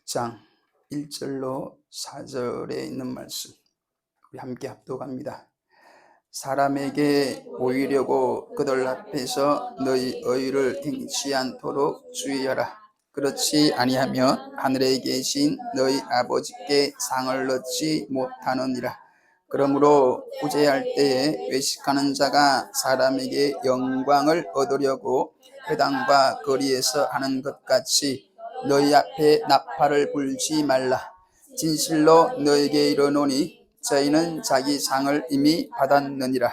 6장 1절로 4절에 있는 말씀 우리 함께 합독합니다. 사람에게 보이려고 그들 앞에서 너희 의를 행치 않도록 주의하라. 그렇지 아니하면 하늘에 계신 너희 아버지께 상을 얻지 못하느니라. 그러므로 구제할 때에 외식하는 자가 사람에게 영광을 얻으려고 회당과 거리에서 하는 것 같이 너희 앞에 나팔을 불지 말라. 진실로 너에게 이르노니 저희는 자기 상을 이미 받았느니라.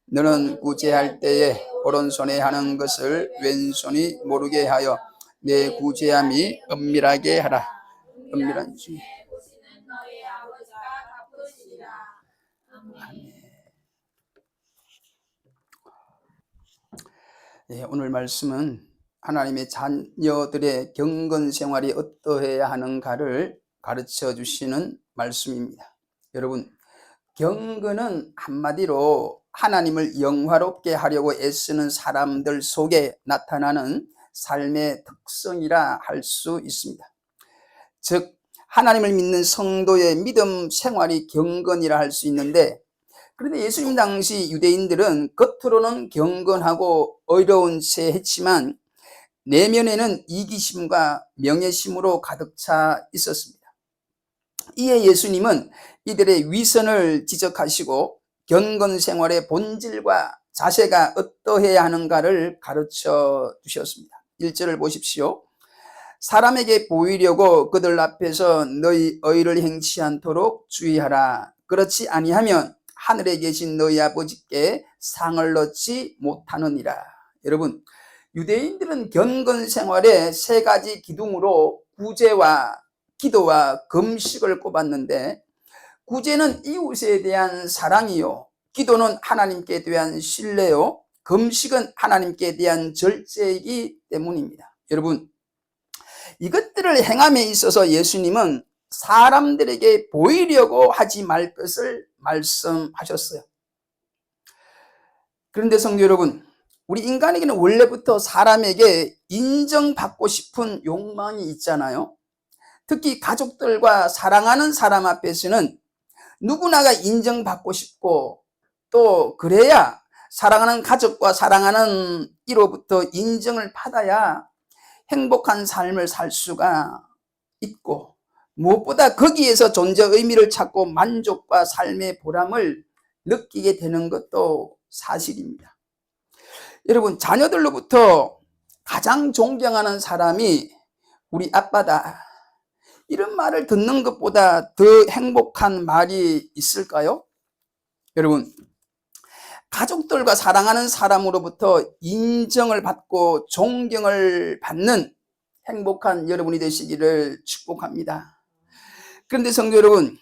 너는 구제할 때에 오른손에 하는 것을 왼손이 모르게 하여 내 구제함이 은밀하게 하라. 은밀한지. 네, 오늘 말씀은 하나님의 자녀들의 경건 생활이 어떠해야 하는가를 가르쳐 주시는 말씀입니다. 여러분, 경건은 한마디로 하나님을 영화롭게 하려고 애쓰는 사람들 속에 나타나는 삶의 특성이라 할 수 있습니다. 즉, 하나님을 믿는 성도의 믿음 생활이 경건이라 할 수 있는데, 그런데 예수님 당시 유대인들은 겉으로는 경건하고 의로운 채 했지만 내면에는 이기심과 명예심으로 가득 차 있었습니다. 이에 예수님은 이들의 위선을 지적하시고 경건 생활의 본질과 자세가 어떠해야 하는가를 가르쳐 주셨습니다. 1절을 보십시오. 사람에게 보이려고 그들 앞에서 너희 의를 행치 않도록 주의하라. 그렇지 아니하면 하늘에 계신 너희 아버지께 상을 얻지 못하느니라. 여러분, 유대인들은 경건 생활의 세 가지 기둥으로 구제와 기도와 금식을 꼽았는데, 구제는 이웃에 대한 사랑이요, 기도는 하나님께 대한 신뢰요, 금식은 하나님께 대한 절제이기 때문입니다. 여러분, 이것들을 행함에 있어서 예수님은 사람들에게 보이려고 하지 말 것을 말씀하셨어요. 그런데 성도 여러분, 우리 인간에게는 원래부터 사람에게 인정받고 싶은 욕망이 있잖아요. 특히 가족들과 사랑하는 사람 앞에서는 누구나가 인정받고 싶고, 또 그래야 사랑하는 가족과 사랑하는 이로부터 인정을 받아야 행복한 삶을 살 수가 있고, 무엇보다 거기에서 존재 의미를 찾고 만족과 삶의 보람을 느끼게 되는 것도 사실입니다. 여러분, 자녀들로부터 가장 존경하는 사람이 우리 아빠다, 이런 말을 듣는 것보다 더 행복한 말이 있을까요? 여러분, 가족들과 사랑하는 사람으로부터 인정을 받고 존경을 받는 행복한 여러분이 되시기를 축복합니다. 그런데 성도 여러분,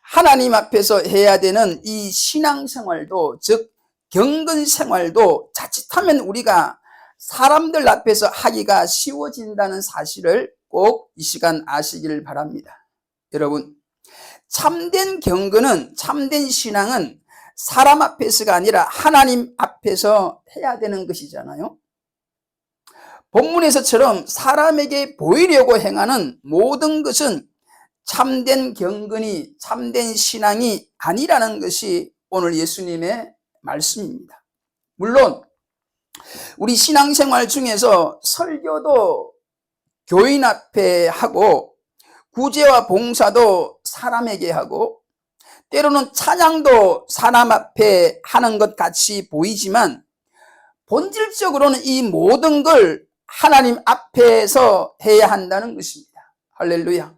하나님 앞에서 해야 되는 이 신앙생활도, 즉 경건생활도 자칫하면 우리가 사람들 앞에서 하기가 쉬워진다는 사실을 꼭 이 시간 아시기를 바랍니다. 여러분, 참된 경건은, 참된 신앙은 사람 앞에서가 아니라 하나님 앞에서 해야 되는 것이잖아요. 본문에서처럼 사람에게 보이려고 행하는 모든 것은 참된 경건이, 참된 신앙이 아니라는 것이 오늘 예수님의 말씀입니다. 물론 우리 신앙생활 중에서 설교도 교인 앞에 하고, 구제와 봉사도 사람에게 하고, 때로는 찬양도 사람 앞에 하는 것 같이 보이지만 본질적으로는 이 모든 걸 하나님 앞에서 해야 한다는 것입니다. 할렐루야.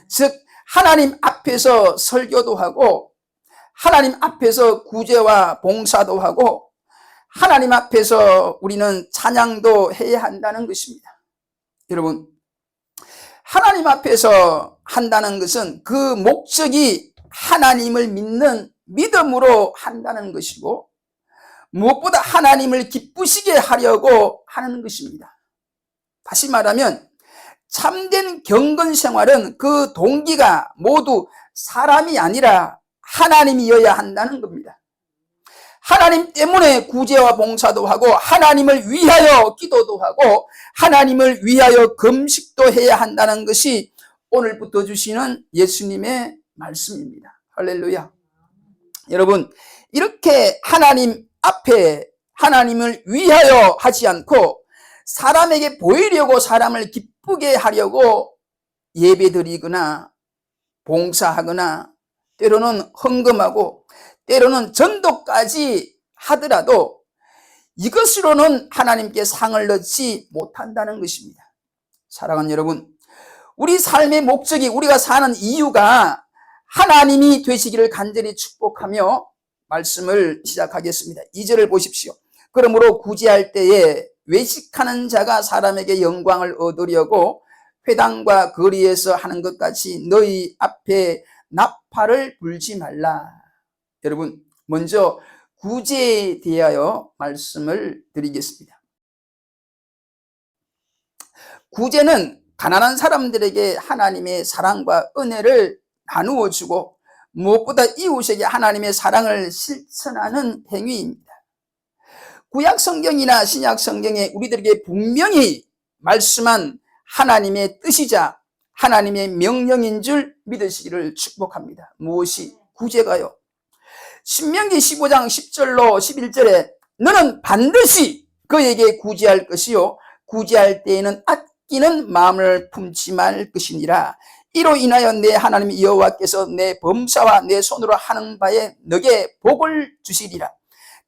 즉 하나님 앞에서 설교도 하고, 하나님 앞에서 구제와 봉사도 하고, 하나님 앞에서 우리는 찬양도 해야 한다는 것입니다. 여러분, 하나님 앞에서 한다는 것은 그 목적이 하나님을 믿는 믿음으로 한다는 것이고, 무엇보다 하나님을 기쁘시게 하려고 하는 것입니다. 다시 말하면 참된 경건 생활은 그 동기가 모두 사람이 아니라 하나님이어야 한다는 겁니다. 하나님 때문에 구제와 봉사도 하고 하나님을 위하여 기도도 하고 하나님을 위하여 금식도 해야 한다는 것이 오늘부터 주시는 예수님의 말씀입니다. 할렐루야. 여러분, 이렇게 하나님 앞에 하나님을 위하여 하지 않고 사람에게 보이려고 사람을 기쁘게 하려고 예배드리거나 봉사하거나 때로는 헌금하고 때로는 전도까지 하더라도 이것으로는 하나님께 상을 얻지 못한다는 것입니다. 사랑하는 여러분, 우리 삶의 목적이, 우리가 사는 이유가 하나님이 되시기를 간절히 축복하며 말씀을 시작하겠습니다. 2절을 보십시오. 그러므로 구제할 때에 외식하는 자가 사람에게 영광을 얻으려고 회당과 거리에서 하는 것 같이 너희 앞에 나팔을 불지 말라. 여러분, 먼저 구제에 대하여 말씀을 드리겠습니다. 구제는 가난한 사람들에게 하나님의 사랑과 은혜를 나누어 주고 무엇보다 이웃에게 하나님의 사랑을 실천하는 행위입니다. 구약 성경이나 신약 성경에 우리들에게 분명히 말씀한 하나님의 뜻이자 하나님의 명령인 줄 믿으시기를 축복합니다. 무엇이? 구제가요. 신명기 15장 10절로 11절에 너는 반드시 그에게 구제할 것이요 구제할 때에는 아끼는 마음을 품지 말 것이니라. 이로 인하여 내 하나님 여호와께서 내 범사와 내 손으로 하는 바에 너게 복을 주시리라.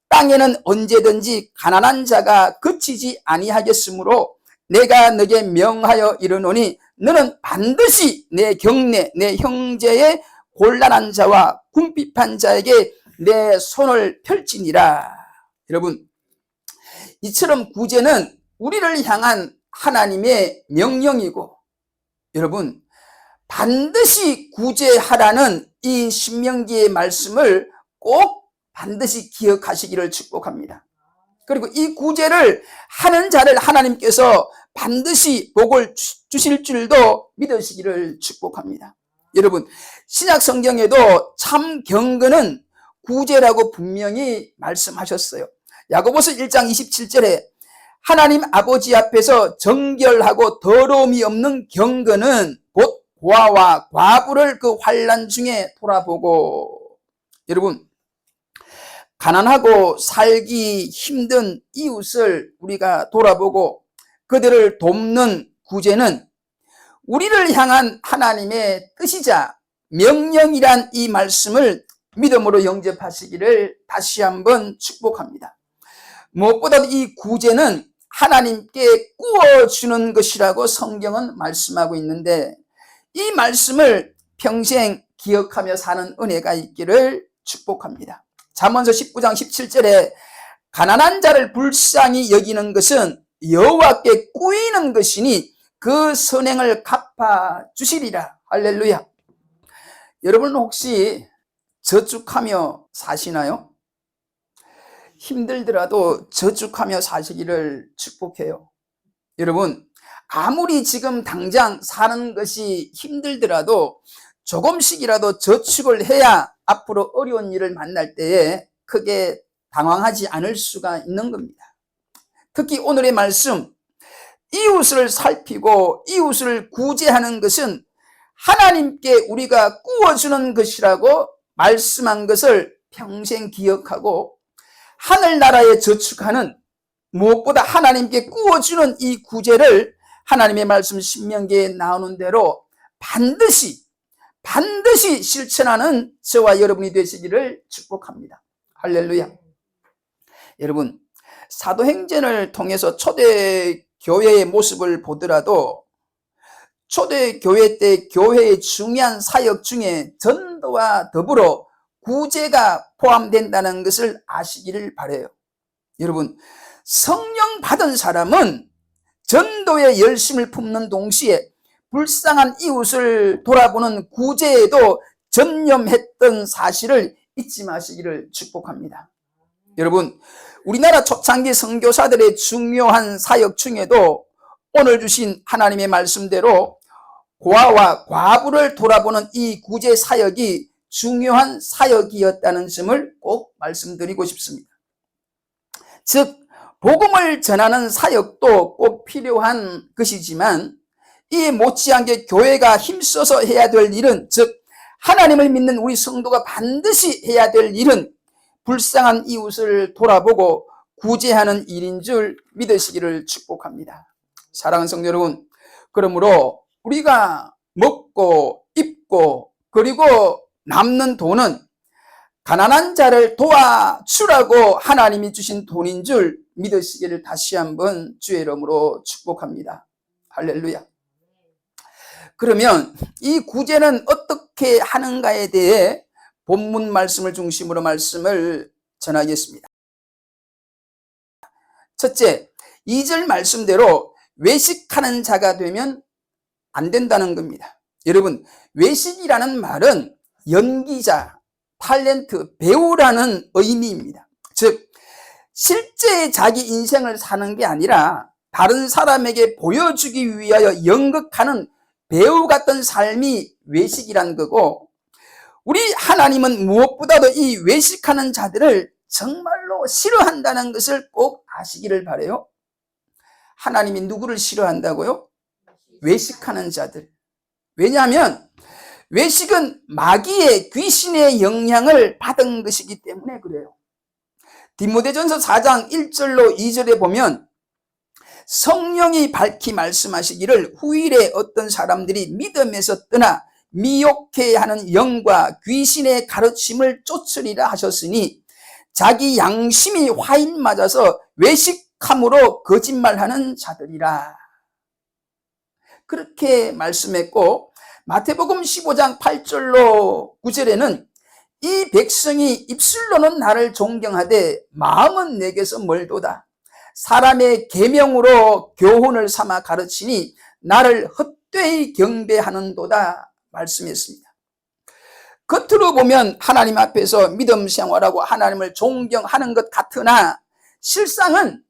땅에는 언제든지 가난한 자가 그치지 아니하겠으므로 내가 너게 명하여 이르노니 너는 반드시 내 경내 내 형제의 곤란한 자와 궁핍한 자에게 내 손을 펼치니라. 여러분, 이처럼 구제는 우리를 향한 하나님의 명령이고 여러분 반드시 구제하라는 이 신명기의 말씀을 꼭 반드시 기억하시기를 축복합니다. 그리고 이 구제를 하는 자를 하나님께서 반드시 복을 주실 줄도 믿으시기를 축복합니다. 여러분, 신약 성경에도 참 경건은 구제라고 분명히 말씀하셨어요. 야고보서 1장 27절에 하나님 아버지 앞에서 정결하고 더러움이 없는 경건은 곧 고아와 과부를 그 환난 중에 돌아보고. 여러분, 가난하고 살기 힘든 이웃을 우리가 돌아보고 그들을 돕는 구제는 우리를 향한 하나님의 뜻이자 명령이란 이 말씀을 믿음으로 영접하시기를 다시 한번 축복합니다. 무엇보다 이 구제는 하나님께 구워주는 것이라고 성경은 말씀하고 있는데 이 말씀을 평생 기억하며 사는 은혜가 있기를 축복합니다. 잠언서 19장 17절에 가난한 자를 불쌍히 여기는 것은 여호와께 꾸이는 것이니 그 선행을 갚아 주시리라. 할렐루야. 여러분 혹시 저축하며 사시나요? 힘들더라도 저축하며 사시기를 축복해요. 여러분, 아무리 지금 당장 사는 것이 힘들더라도 조금씩이라도 저축을 해야 앞으로 어려운 일을 만날 때에 크게 당황하지 않을 수가 있는 겁니다. 특히 오늘의 말씀, 이웃을 살피고 이웃을 구제하는 것은 하나님께 우리가 구워주는 것이라고 말씀한 것을 평생 기억하고 하늘나라에 저축하는 무엇보다 하나님께 구워주는 이 구제를 하나님의 말씀 신명기에 나오는 대로 반드시 실천하는 저와 여러분이 되시기를 축복합니다. 할렐루야. 여러분, 사도행전을 통해서 초대교회의 모습을 보더라도 초대교회 때 교회의 중요한 사역 중에 전도와 더불어 구제가 포함된다는 것을 아시기를 바라요. 여러분, 성령 받은 사람은 전도에 열심을 품는 동시에 불쌍한 이웃을 돌아보는 구제에도 전념했던 사실을 잊지 마시기를 축복합니다. 여러분, 우리나라 초창기 선교사들의 중요한 사역 중에도 오늘 주신 하나님의 말씀대로 고아와 과부를 돌아보는 이 구제 사역이 중요한 사역이었다는 점을 꼭 말씀드리고 싶습니다. 즉 복음을 전하는 사역도 꼭 필요한 것이지만 이 못지않게 교회가 힘써서 해야 될 일은, 즉 하나님을 믿는 우리 성도가 반드시 해야 될 일은 불쌍한 이웃을 돌아보고 구제하는 일인 줄 믿으시기를 축복합니다. 사랑하는 성도 여러분, 그러므로 우리가 먹고 입고 그리고 남는 돈은 가난한 자를 도와주라고 하나님이 주신 돈인 줄 믿으시기를 다시 한번 주의 이름으로 축복합니다. 할렐루야. 그러면 이 구제는 어떻게 하는가에 대해 본문 말씀을 중심으로 말씀을 전하겠습니다. 첫째, 2절 말씀대로 외식하는 자가 되면 안 된다는 겁니다. 여러분, 외식이라는 말은 연기자, 탤런트, 배우라는 의미입니다. 즉 실제 자기 인생을 사는 게 아니라 다른 사람에게 보여주기 위하여 연극하는 배우 같은 삶이 외식이라는 거고, 우리 하나님은 무엇보다도 이 외식하는 자들을 정말로 싫어한다는 것을 꼭 아시기를 바라요. 하나님이 누구를 싫어한다고요? 외식하는 자들. 왜냐하면 외식은 마귀의, 귀신의 영향을 받은 것이기 때문에 그래요. 디모데전서 4장 1절로 2절에 보면 성령이 밝히 말씀하시기를 후일에 어떤 사람들이 믿음에서 떠나 미혹해 하는 영과 귀신의 가르침을 쫓으리라 하셨으니 자기 양심이 화인 맞아서 외식함으로 거짓말하는 자들이라. 그렇게 말씀했고, 마태복음 15장 8절로 9절에는 이 백성이 입술로는 나를 존경하되 마음은 내게서 멀도다. 사람의 계명으로 교훈을 삼아 가르치니 나를 헛되이 경배하는도다 말씀했습니다. 겉으로 보면 하나님 앞에서 믿음 생활하고 하나님을 존경하는 것 같으나 실상은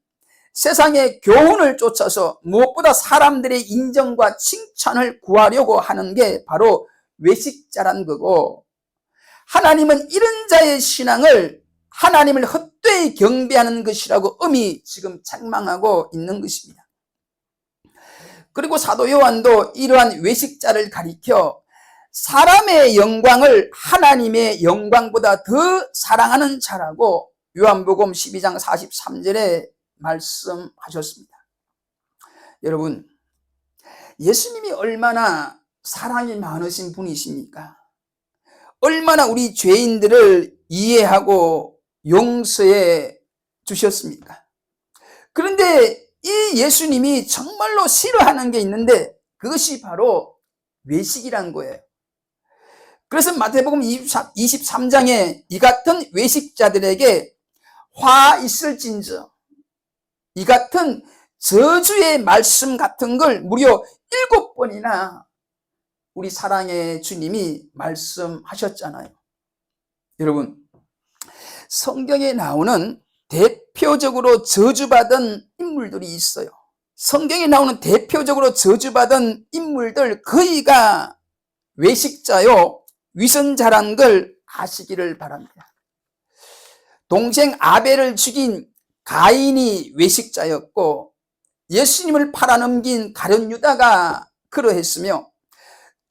세상의 교훈을 쫓아서 무엇보다 사람들의 인정과 칭찬을 구하려고 하는 게 바로 외식자란 거고, 하나님은 이런 자의 신앙을 하나님을 헛되이 경배하는 것이라고 엄히 지금 책망하고 있는 것입니다. 그리고 사도 요한도 이러한 외식자를 가리켜 사람의 영광을 하나님의 영광보다 더 사랑하는 자라고 요한복음 12장 43절에 말씀하셨습니다. 여러분, 예수님이 얼마나 사랑이 많으신 분이십니까? 얼마나 우리 죄인들을 이해하고 용서해 주셨습니까? 그런데 이 예수님이 정말로 싫어하는 게 있는데 그것이 바로 외식이란 거예요. 그래서 마태복음 23장에 이 같은 외식자들에게 화 있을진저, 이 같은 저주의 말씀 같은 걸 무려 7번이나 우리 사랑의 주님이 말씀하셨잖아요. 여러분, 성경에 나오는 대표적으로 저주받은 인물들이 있어요. 성경에 나오는 대표적으로 저주받은 인물들 거의가 외식자요, 위선자란 걸 아시기를 바랍니다. 동생 아벨을 죽인 가인이 외식자였고, 예수님을 팔아넘긴 가룟 유다가 그러했으며,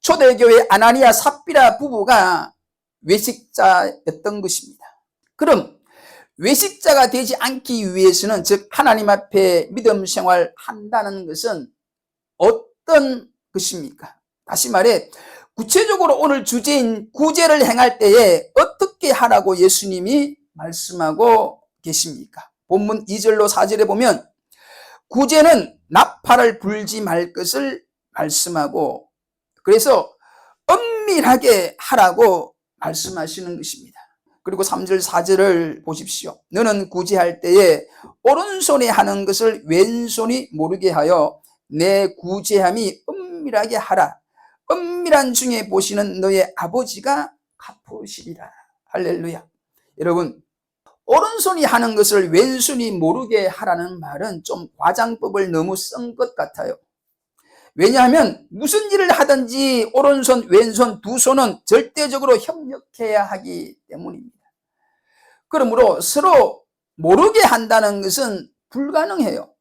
초대교회 아나니아 삽비라 부부가 외식자였던 것입니다. 그럼 외식자가 되지 않기 위해서는, 즉 하나님 앞에 믿음 생활한다는 것은 어떤 것입니까? 다시 말해 구체적으로 오늘 주제인 구제를 행할 때에 어떻게 하라고 예수님이 말씀하고 계십니까? 본문 2절로 4절에 보면 구제는 나팔을 불지 말 것을 말씀하고, 그래서 엄밀하게 하라고 말씀하시는 것입니다. 그리고 3절 4절을 보십시오. 너는 구제할 때에 오른손에 하는 것을 왼손이 모르게 하여 내 구제함이 엄밀하게 하라. 엄밀한 중에 보시는 너의 아버지가 갚으시리라. 할렐루야. 여러분, 오른손이 하는 것을 왼손이 모르게 하라는 말은 좀 과장법을 너무 쓴 것 같아요. 왜냐하면 무슨 일을 하든지 오른손, 왼손 두 손은 절대적으로 협력해야 하기 때문입니다. 그러므로 서로 모르게 한다는 것은 불가능해요.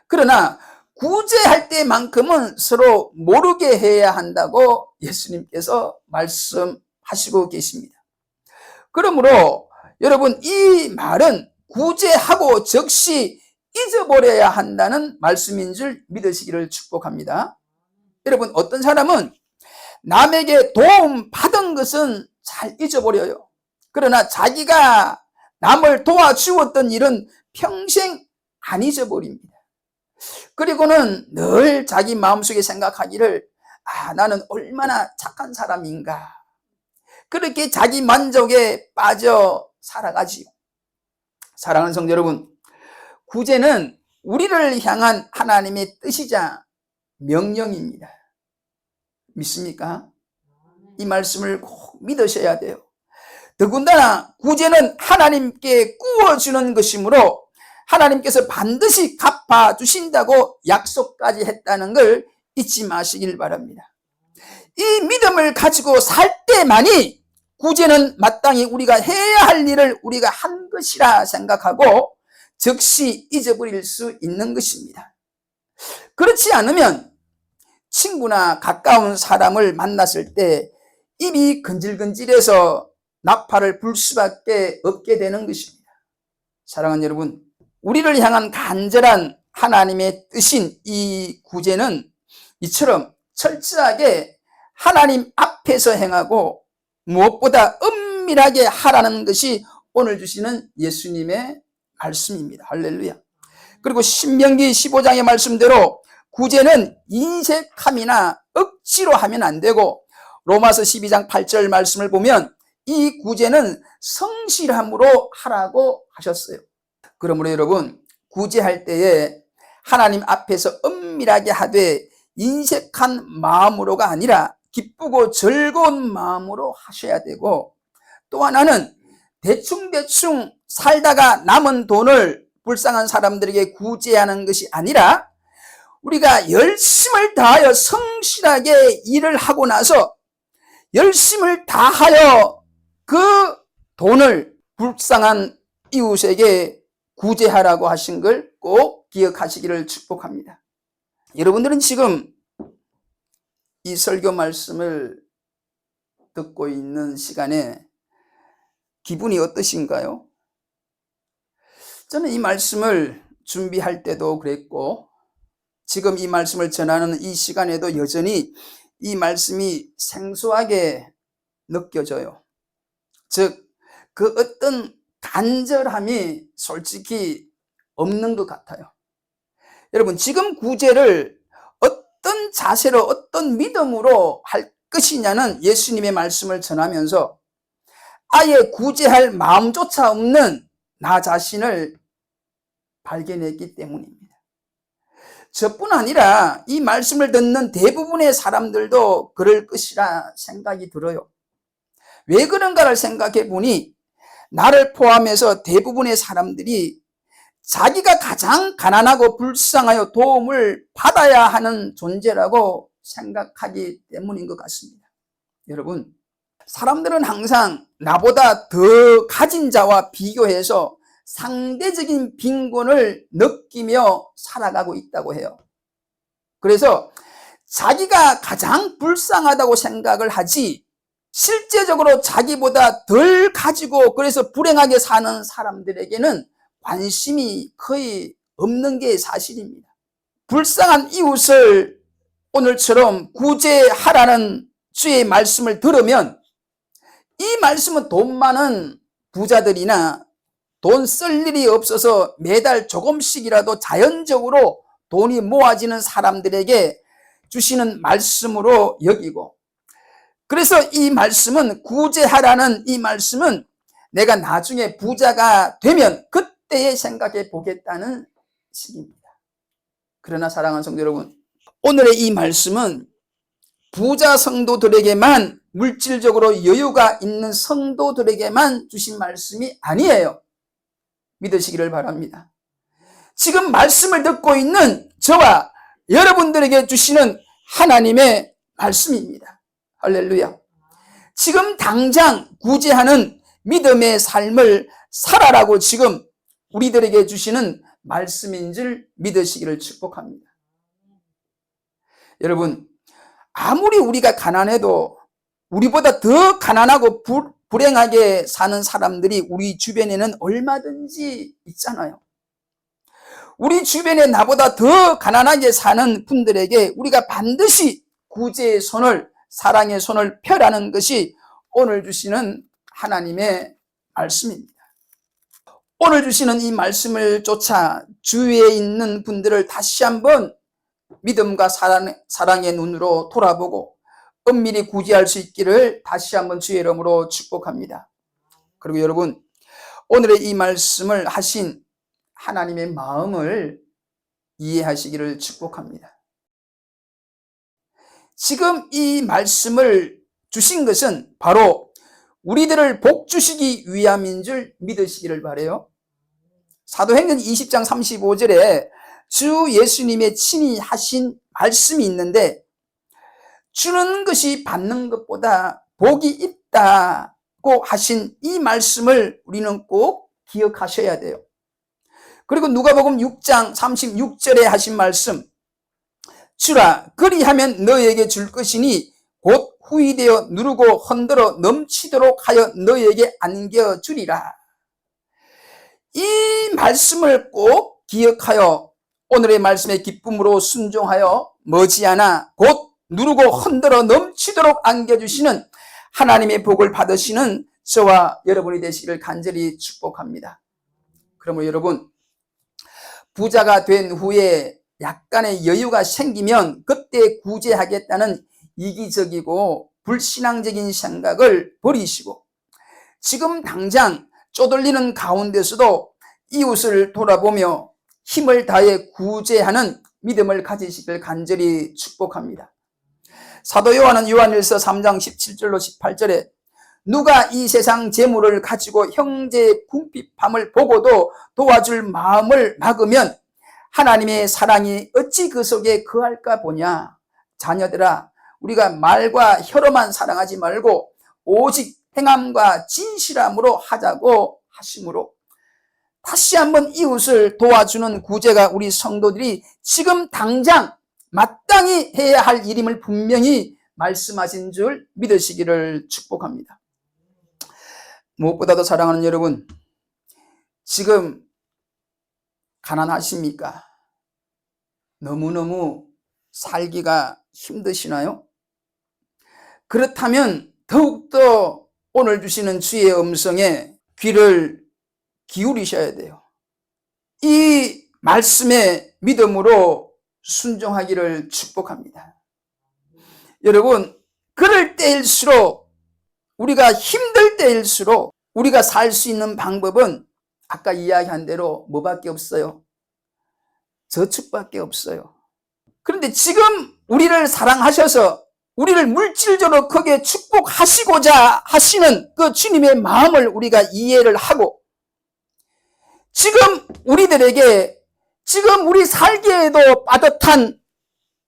그러나 구제할 때만큼은 서로 모르게 해야 한다고 예수님께서 말씀하시고 계십니다. 그러므로 여러분, 이 말은 구제하고 즉시 잊어버려야 한다는 말씀인 줄 믿으시기를 축복합니다. 여러분, 어떤 사람은 남에게 도움 받은 것은 잘 잊어버려요. 그러나 자기가 남을 도와주었던 일은 평생 안 잊어버립니다. 그리고는 늘 자기 마음속에 생각하기를, 나는 얼마나 착한 사람인가. 그렇게 자기 만족에 빠져 살아가지요. 사랑하는 성도 여러분, 구제는 우리를 향한 하나님의 뜻이자 명령입니다. 믿습니까? 이 말씀을 꼭 믿으셔야 돼요. 더군다나 구제는 하나님께 구워주는 것이므로 하나님께서 반드시 갚아주신다고 약속까지 했다는 걸 잊지 마시길 바랍니다. 이 믿음을 가지고 살 때만이 구제는 마땅히 우리가 해야 할 일을 우리가 한 것이라 생각하고 즉시 잊어버릴 수 있는 것입니다. 그렇지 않으면 친구나 가까운 사람을 만났을 때 입이 근질근질해서 나팔을 불 수밖에 없게 되는 것입니다. 사랑하는 여러분, 우리를 향한 간절한 하나님의 뜻인 이 구제는 이처럼 철저하게 하나님 앞에서 행하고 무엇보다 은밀하게 하라는 것이 오늘 주시는 예수님의 말씀입니다. 할렐루야. 그리고 신명기 15장의 말씀대로 구제는 인색함이나 억지로 하면 안 되고, 로마서 12장 8절 말씀을 보면 이 구제는 성실함으로 하라고 하셨어요. 그러므로 여러분, 구제할 때에 하나님 앞에서 은밀하게 하되 인색한 마음으로가 아니라 기쁘고 즐거운 마음으로 하셔야 되고, 또 하나는 대충대충 살다가 남은 돈을 불쌍한 사람들에게 구제하는 것이 아니라 우리가 열심을 다하여 성실하게 일을 하고 나서 열심을 다하여 그 돈을 불쌍한 이웃에게 구제하라고 하신 걸 꼭 기억하시기를 축복합니다. 여러분들은 지금 이 설교 말씀을 듣고 있는 시간에 기분이 어떠신가요? 저는 이 말씀을 준비할 때도 그랬고, 지금 이 말씀을 전하는 이 시간에도 여전히 이 말씀이 생소하게 느껴져요. 즉, 그 어떤 간절함이 솔직히 없는 것 같아요. 여러분, 지금 구제를 어떤 자세로, 어떤 믿음으로 할 것이냐는 예수님의 말씀을 전하면서 아예 구제할 마음조차 없는 나 자신을 발견했기 때문입니다. 저뿐 아니라 이 말씀을 듣는 대부분의 사람들도 그럴 것이라 생각이 들어요. 왜 그런가를 생각해 보니 나를 포함해서 대부분의 사람들이 자기가 가장 가난하고 불쌍하여 도움을 받아야 하는 존재라고 생각하기 때문인 것 같습니다. 여러분, 사람들은 항상 나보다 더 가진 자와 비교해서 상대적인 빈곤을 느끼며 살아가고 있다고 해요. 그래서 자기가 가장 불쌍하다고 생각을 하지, 실제적으로 자기보다 덜 가지고 그래서 불행하게 사는 사람들에게는 관심이 거의 없는 게 사실입니다. 불쌍한 이웃을 오늘처럼 구제하라는 주의 말씀을 들으면 이 말씀은 돈 많은 부자들이나 돈 쓸 일이 없어서 매달 조금씩이라도 자연적으로 돈이 모아지는 사람들에게 주시는 말씀으로 여기고, 그래서 이 말씀은, 구제하라는 이 말씀은 내가 나중에 부자가 되면 그때에 생각해 보겠다는 식입니다. 그러나 사랑하는 성도 여러분, 오늘의 이 말씀은 부자 성도들에게만, 물질적으로 여유가 있는 성도들에게만 주신 말씀이 아니에요. 믿으시기를 바랍니다. 지금 말씀을 듣고 있는 저와 여러분들에게 주시는 하나님의 말씀입니다. 할렐루야. 지금 당장 구제하는 믿음의 삶을 살아라고 지금 우리들에게 주시는 말씀인 줄 믿으시기를 축복합니다. 여러분, 아무리 우리가 가난해도 우리보다 더 가난하고 불행하게 사는 사람들이 우리 주변에는 얼마든지 있잖아요. 우리 주변에 나보다 더 가난하게 사는 분들에게 우리가 반드시 구제의 손을, 사랑의 손을 펴라는 것이 오늘 주시는 하나님의 말씀입니다. 오늘 주시는 이 말씀을 쫓아 주위에 있는 분들을 다시 한번 믿음과 사랑의 눈으로 돌아보고 은밀히 구제할 수 있기를 다시 한번 주의 이름으로 축복합니다. 그리고 여러분, 오늘의 이 말씀을 하신 하나님의 마음을 이해하시기를 축복합니다. 지금 이 말씀을 주신 것은 바로 우리들을 복 주시기 위함인 줄 믿으시기를 바라요. 사도행전 20장 35절에 주 예수님의 친히 하신 말씀이 있는데, 주는 것이 받는 것보다 복이 있다고 하신 이 말씀을 우리는 꼭 기억하셔야 돼요. 그리고 누가복음 6장 36절에 하신 말씀, 주라 그리하면 너에게 줄 것이니 곧 후이되어 누르고 흔들어 넘치도록 하여 너에게 안겨주리라. 이 말씀을 꼭 기억하여 오늘의 말씀에 기쁨으로 순종하여 머지않아 곧 누르고 흔들어 넘치도록 안겨주시는 하나님의 복을 받으시는 저와 여러분이 되시기를 간절히 축복합니다. 그러므로 여러분, 부자가 된 후에 약간의 여유가 생기면 그때 구제하겠다는 이기적이고 불신앙적인 생각을 버리시고, 지금 당장 쪼들리는 가운데서도 이웃을 돌아보며 힘을 다해 구제하는 믿음을 가지시길 간절히 축복합니다. 사도 요한은 요한일서 3장 17절로 18절에 누가 이 세상 재물을 가지고 형제의 궁핍함을 보고도 도와줄 마음을 막으면 하나님의 사랑이 어찌 그 속에 거할까 보냐. 자녀들아, 우리가 말과 혀로만 사랑하지 말고 오직 행함과 진실함으로 하자고 하심으로, 다시 한번 이웃을 도와주는 구제가 우리 성도들이 지금 당장 마땅히 해야 할 일임을 분명히 말씀하신 줄 믿으시기를 축복합니다. 무엇보다도 사랑하는 여러분, 지금 가난하십니까? 너무너무 살기가 힘드시나요? 그렇다면 더욱더 오늘 주시는 주의 음성에 귀를 기울이셔야 돼요. 이 말씀에 믿음으로 순종하기를 축복합니다. 여러분, 그럴 때일수록, 우리가 힘들 때일수록 우리가 살 수 있는 방법은 아까 이야기한 대로 뭐밖에 없어요? 저축밖에 없어요. 그런데 지금 우리를 사랑하셔서 우리를 물질적으로 크게 축복하시고자 하시는 그 주님의 마음을 우리가 이해를 하고, 지금 우리들에게, 지금 우리 살기에도 빠듯한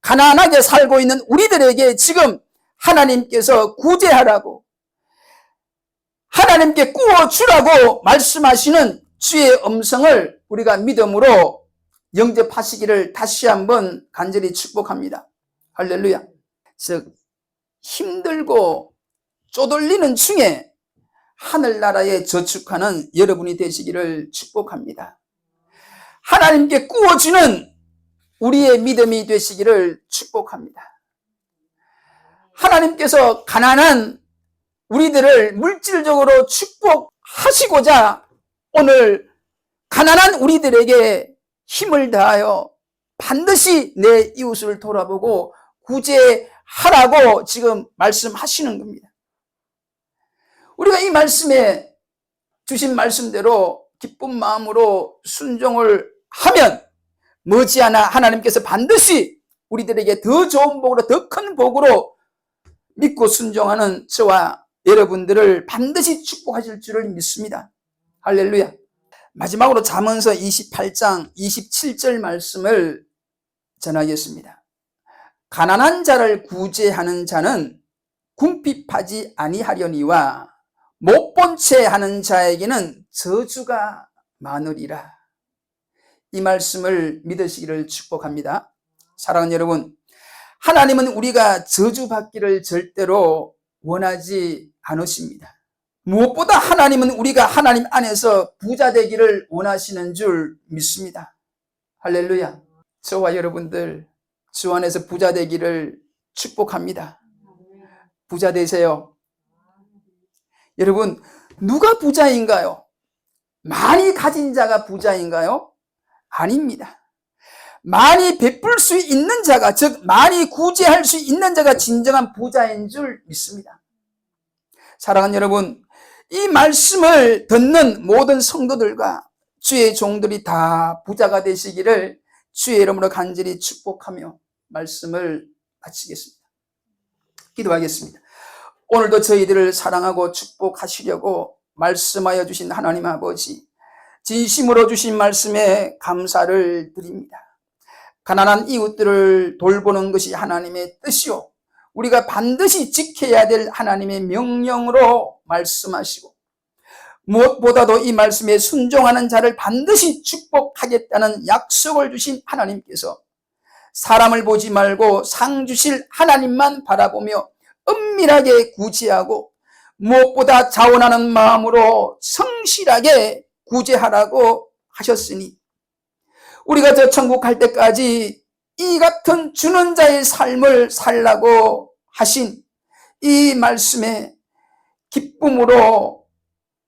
가난하게 살고 있는 우리들에게 지금 하나님께서 구제하라고, 하나님께 구워주라고 말씀하시는 주의 음성을 우리가 믿음으로 영접하시기를 다시 한번 간절히 축복합니다. 할렐루야. 즉, 힘들고 쪼들리는 중에 하늘나라에 저축하는 여러분이 되시기를 축복합니다. 하나님께 구워주는 우리의 믿음이 되시기를 축복합니다. 하나님께서 가난한 우리들을 물질적으로 축복하시고자 오늘 가난한 우리들에게 힘을 다하여 반드시 내 이웃을 돌아보고 구제하라고 지금 말씀하시는 겁니다. 우리가 이 말씀에 주신 말씀대로 기쁜 마음으로 순종을 하면 머지않아 하나님께서 반드시 우리들에게 더 좋은 복으로, 더 큰 복으로 믿고 순종하는 저와 여러분들을 반드시 축복하실 줄을 믿습니다. 할렐루야. 마지막으로 잠언서 28장 27절 말씀을 전하겠습니다. 가난한 자를 구제하는 자는 궁핍하지 아니하려니와 못 본 채 하는 자에게는 저주가 많으리라. 이 말씀을 믿으시기를 축복합니다. 사랑하는 여러분, 하나님은 우리가 저주받기를 절대로 원하지 않으십니다. 무엇보다 하나님은 우리가 하나님 안에서 부자 되기를 원하시는 줄 믿습니다. 할렐루야. 저와 여러분들 주 안에서 부자 되기를 축복합니다. 부자 되세요. 여러분, 누가 부자인가요? 많이 가진 자가 부자인가요? 아닙니다. 많이 베풀 수 있는 자가, 즉 많이 구제할 수 있는 자가 진정한 부자인 줄 믿습니다. 사랑하는 여러분, 이 말씀을 듣는 모든 성도들과 주의 종들이 다 부자가 되시기를 주의 이름으로 간절히 축복하며 말씀을 마치겠습니다. 기도하겠습니다. 오늘도 저희들을 사랑하고 축복하시려고 말씀하여 주신 하나님 아버지, 진심으로 주신 말씀에 감사를 드립니다. 가난한 이웃들을 돌보는 것이 하나님의 뜻이요, 우리가 반드시 지켜야 될 하나님의 명령으로 말씀하시고, 무엇보다도 이 말씀에 순종하는 자를 반드시 축복하겠다는 약속을 주신 하나님께서 사람을 보지 말고 상 주실 하나님만 바라보며 은밀하게 구제하고 무엇보다 자원하는 마음으로 성실하게 구제하라고 하셨으니, 우리가 저 천국 갈 때까지 이 같은 주는 자의 삶을 살라고 하신 이 말씀에 기쁨으로,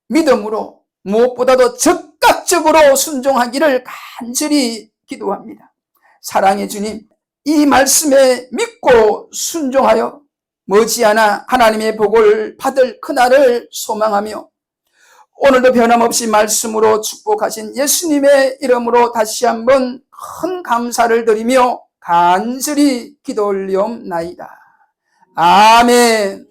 믿음으로, 무엇보다도 적극적으로 순종하기를 간절히 기도합니다. 사랑의 주님, 이 말씀에 믿고 순종하여 머지않아 하나님의 복을 받을 그날을 소망하며, 오늘도 변함없이 말씀으로 축복하신 예수님의 이름으로 다시 한번 큰 감사를 드리며 간절히 기도 올리옵나이다. 아멘.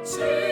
See